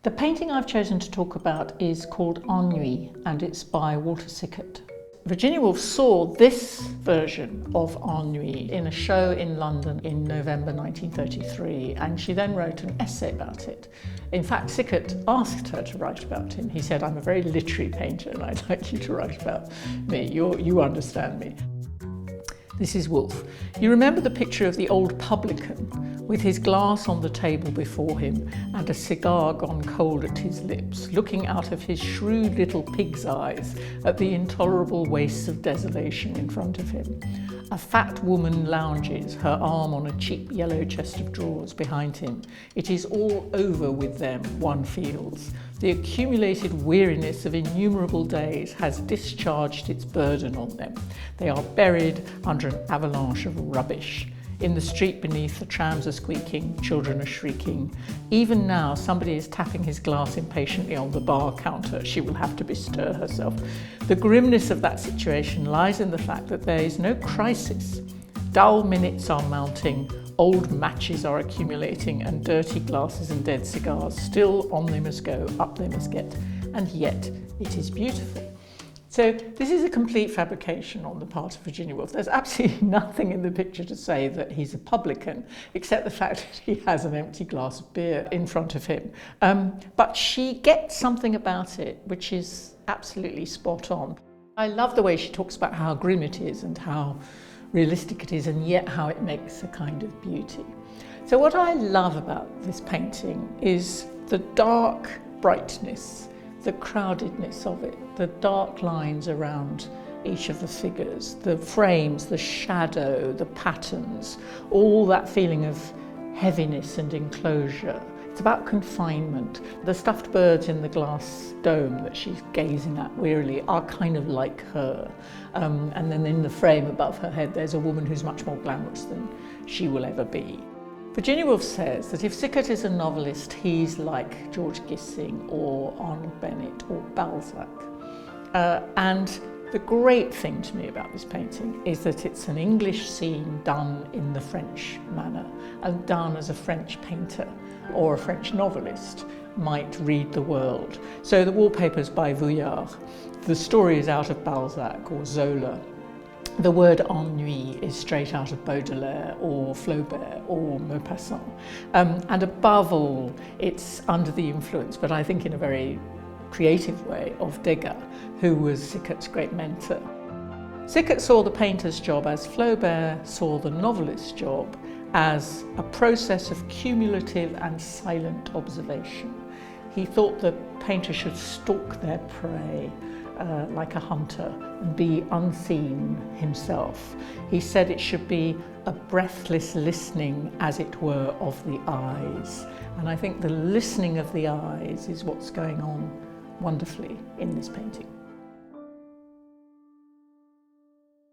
The painting I've chosen to talk about is called Ennui, and it's by Walter Sickert. Virginia Woolf saw this version of Ennui in a show in London in November 1933, and she then wrote an essay about it. In fact, Sickert asked her to write about him. He said, "I'm a very literary painter and I'd like you to write about me. You understand me." This is Woolf. You remember the picture of the old publican with his glass on the table before him and a cigar gone cold at his lips, looking out of his shrewd little pig's eyes at the intolerable wastes of desolation in front of him. A fat woman lounges, her arm on a cheap yellow chest of drawers behind him. It is all over with them, one feels. The accumulated weariness of innumerable days has discharged its burden on them. They are buried under an avalanche of rubbish. In the street beneath, the trams are squeaking, children are shrieking. Even now, somebody is tapping his glass impatiently on the bar counter. She will have to bestir herself. The grimness of that situation lies in the fact that there is no crisis. Dull minutes are mounting, old matches are accumulating, and dirty glasses and dead cigars. Still on they must go, up they must get, and yet it is beautiful. So this is a complete fabrication on the part of Virginia Woolf. There's absolutely nothing in the picture to say that he's a publican, except the fact that he has an empty glass of beer in front of him. But she gets something about it which is absolutely spot on. I love the way she talks about how grim it is and how realistic it is, and yet how it makes a kind of beauty. So what I love about this painting is the dark brightness, the crowdedness of it, the dark lines around each of the figures, the frames, the shadow, the patterns, all that feeling of heaviness and enclosure. It's about confinement. The stuffed birds in the glass dome that she's gazing at wearily are kind of like her. And then in the frame above her head, there's a woman who's much more glamorous than she will ever be. Virginia Woolf says that if Sickert is a novelist, he's like George Gissing or Arnold Bennett or Balzac. And the great thing to me about this painting is that it's an English scene done in the French manner and done as a French painter or a French novelist might read the world. So the wallpaper's by Vuillard. The story is out of Balzac or Zola. The word ennui is straight out of Baudelaire or Flaubert or Maupassant. And above all, it's under the influence, but I think in a very creative way, of Degas, who was Sickert's great mentor. Sickert saw the painter's job as Flaubert saw the novelist's job, as a process of cumulative and silent observation. He thought the painter should stalk their prey like a hunter and be unseen himself. He said it should be a breathless listening, as it were, of the eyes. And I think the listening of the eyes is what's going on wonderfully in this painting.